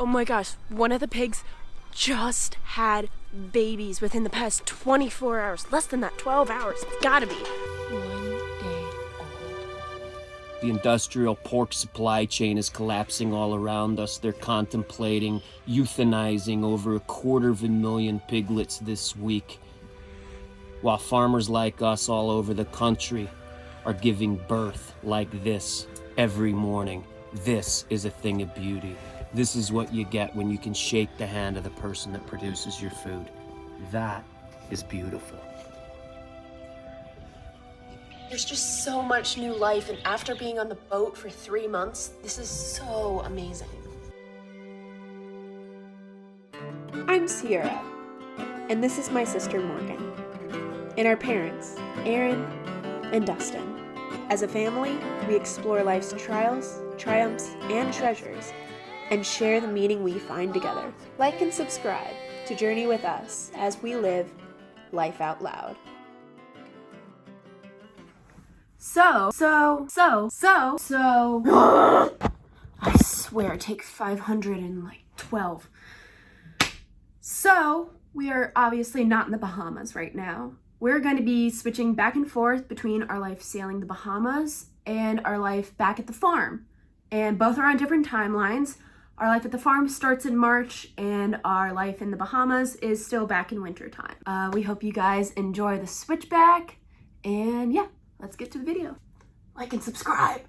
Oh my gosh, one of the pigs just had babies within the past 24 hours. Less than that, 12 hours. It's gotta be. 1 day old. The industrial pork supply chain is collapsing all around us. They're contemplating euthanizing over 250,000 piglets this week, while farmers like us all over the country are giving birth like this every morning. This is a thing of beauty. This is what you get when you can shake the hand of the person that produces your food. That is beautiful. There's just so much new life, and after being on the boat for 3 months, this is so amazing. I'm Sierra, and this is my sister Morgan, and our parents, Aaron and Dustin. As a family, we explore life's trials, triumphs, and treasures, and share the meaning we find together. Like and subscribe to journey with us as we live life out loud. So, I swear, take 512. So, we are obviously not in the Bahamas right now. We're going to be switching back and forth between our life sailing the Bahamas and our life back at the farm. And both are on different timelines. Our life at the farm starts in March, and our life in the Bahamas is still back in winter time. We hope you guys enjoy the switchback, and yeah, let's get to the video. Like and subscribe.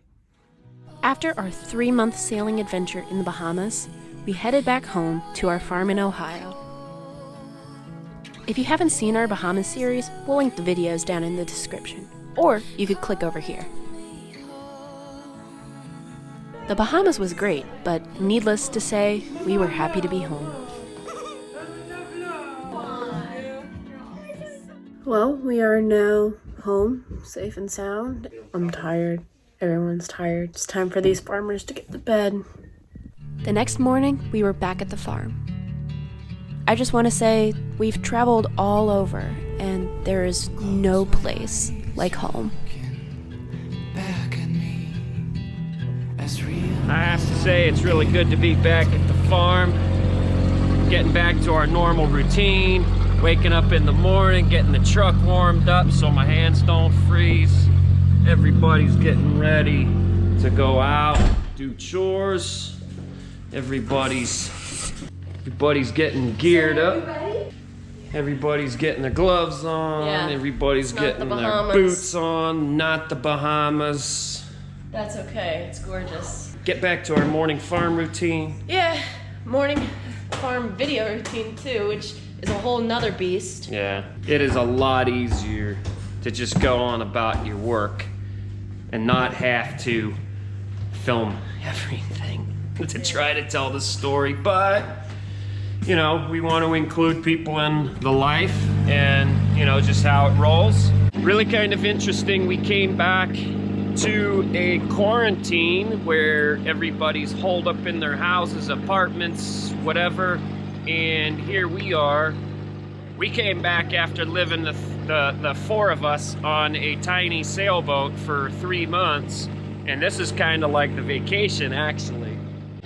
After our 3-month sailing adventure in the Bahamas, we headed back home to our farm in Ohio. If you haven't seen our Bahamas series, we'll link the videos down in the description, or you could click over here. The Bahamas was great, but needless to say, we were happy to be home. Well, we are now home, safe and sound. I'm tired. Everyone's tired. It's time for these farmers to get to bed. The next morning, we were back at the farm. I just want to say, we've traveled all over, and there is no place like home. I have to say, it's really good to be back at the farm, getting back to our normal routine, waking up in the morning, getting the truck warmed up so my hands don't freeze. Everybody's getting ready to go out, do chores. Everybody's getting geared up. Everybody's getting their gloves on. Yeah, everybody's getting their boots on. Not the Bahamas. That's okay, it's gorgeous. Get back to our morning farm routine. Yeah, morning farm video routine too, which is a whole nother beast. Yeah, it is a lot easier to just go on about your work and not have to film everything to try to tell the story, but you know, we want to include people in the life and, you know, just how it rolls. Really kind of interesting, we came back to a quarantine where everybody's holed up in their houses, apartments, whatever, and here we are. We came back after living the 4 of us on a tiny sailboat for 3 months, and this is kind of like the vacation, actually.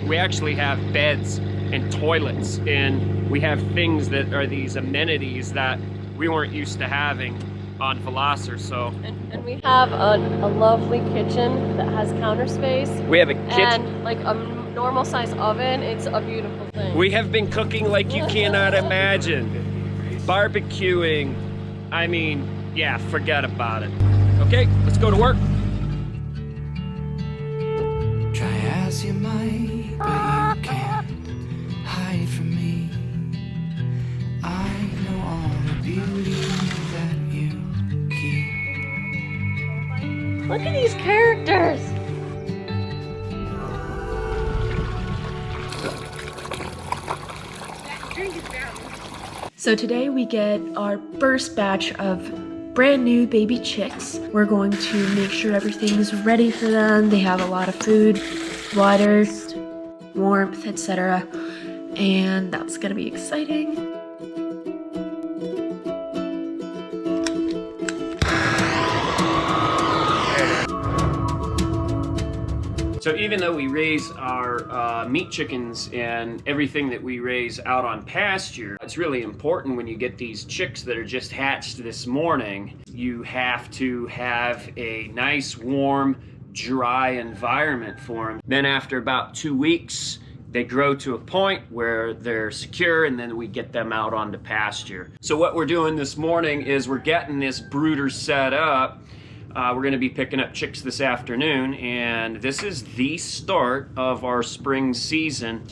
We actually have beds and toilets, and we have things that are these amenities that we weren't used to having on Velocer, so. And we have a lovely kitchen that has counter space. We have a kitchen. And like a normal size oven. It's a beautiful thing. We have been cooking like you cannot imagine. Barbecuing. I mean, yeah, forget about it. Okay, let's go to work. Try as you might, but you can't hide from me. I know all the beauty that you keep. Look at these characters. So today we get our first batch of brand new baby chicks. We're going to make sure everything's ready for them. They have a lot of food, water, warmth, etc. And that's gonna be exciting. So even though we raise our meat chickens and everything that we raise out on pasture, it's really important when you get these chicks that are just hatched this morning, you have to have a nice, warm, dry environment for them. Then after about 2 weeks, they grow to a point where they're secure, and then we get them out onto pasture. So what we're doing this morning is we're getting this brooder set up. We're gonna be picking up chicks this afternoon, and this is the start of our spring season.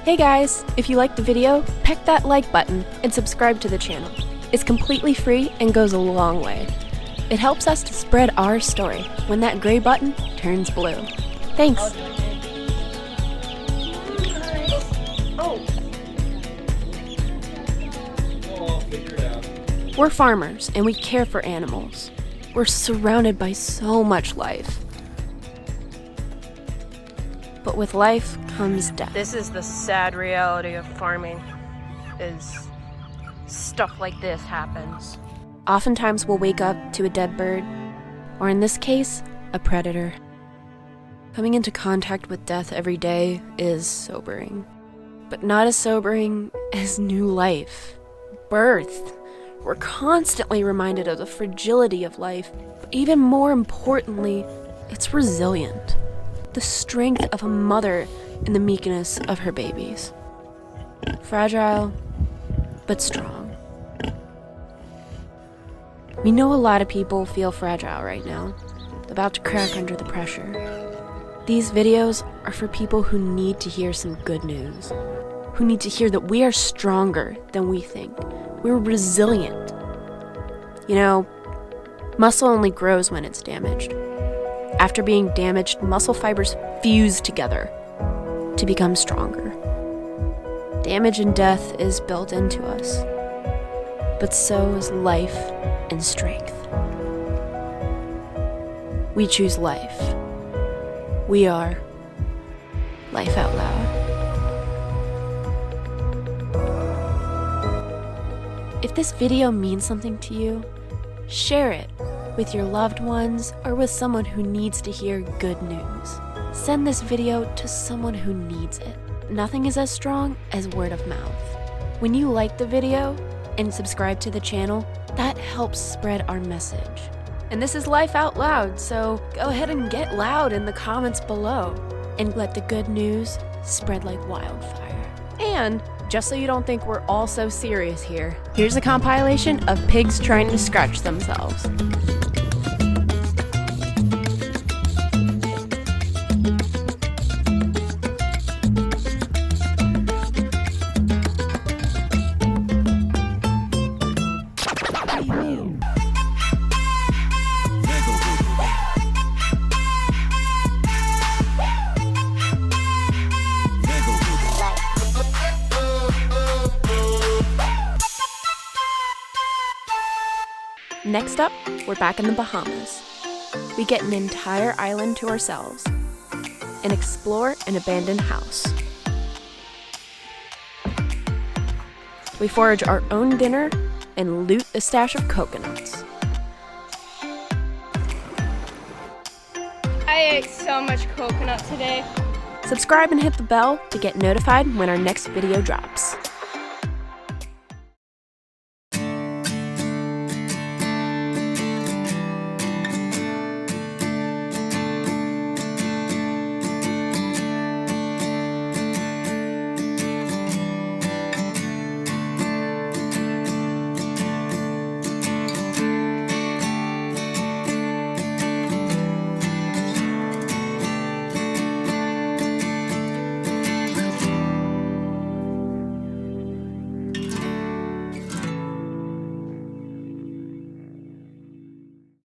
Hey guys, if you liked the video, peck that like button and subscribe to the channel. It's completely free and goes a long way. It helps us to spread our story when that gray button turns blue. Thanks. We're farmers and we care for animals. We're surrounded by so much life. But with life comes death. This is the sad reality of farming, is stuff like this happens. Oftentimes we'll wake up to a dead bird, or in this case, a predator. Coming into contact with death every day is sobering, but not as sobering as new life, birth. We're constantly reminded of the fragility of life, but even more importantly, it's resilient. The strength of a mother and the meekness of her babies. Fragile, but strong. We know a lot of people feel fragile right now, about to crack under the pressure. These videos are for people who need to hear some good news, who need to hear that we are stronger than we think. We're resilient. You know, muscle only grows when it's damaged. After being damaged, muscle fibers fuse together to become stronger. Damage and death is built into us, but so is life and strength. We choose life. We are Life Out Loud. If this video means something to you, share it with your loved ones or with someone who needs to hear good news. Send this video to someone who needs it. Nothing is as strong as word of mouth. When you like the video and subscribe to the channel, that helps spread our message. And this is Life Out Loud, so go ahead and get loud in the comments below and let the good news spread like wildfire. And just so you don't think we're all so serious here, here's a compilation of pigs trying to scratch themselves. Next up, we're back in the Bahamas. We get an entire island to ourselves and explore an abandoned house. We forage our own dinner and loot a stash of coconuts. I ate so much coconut today. Subscribe and hit the bell to get notified when our next video drops.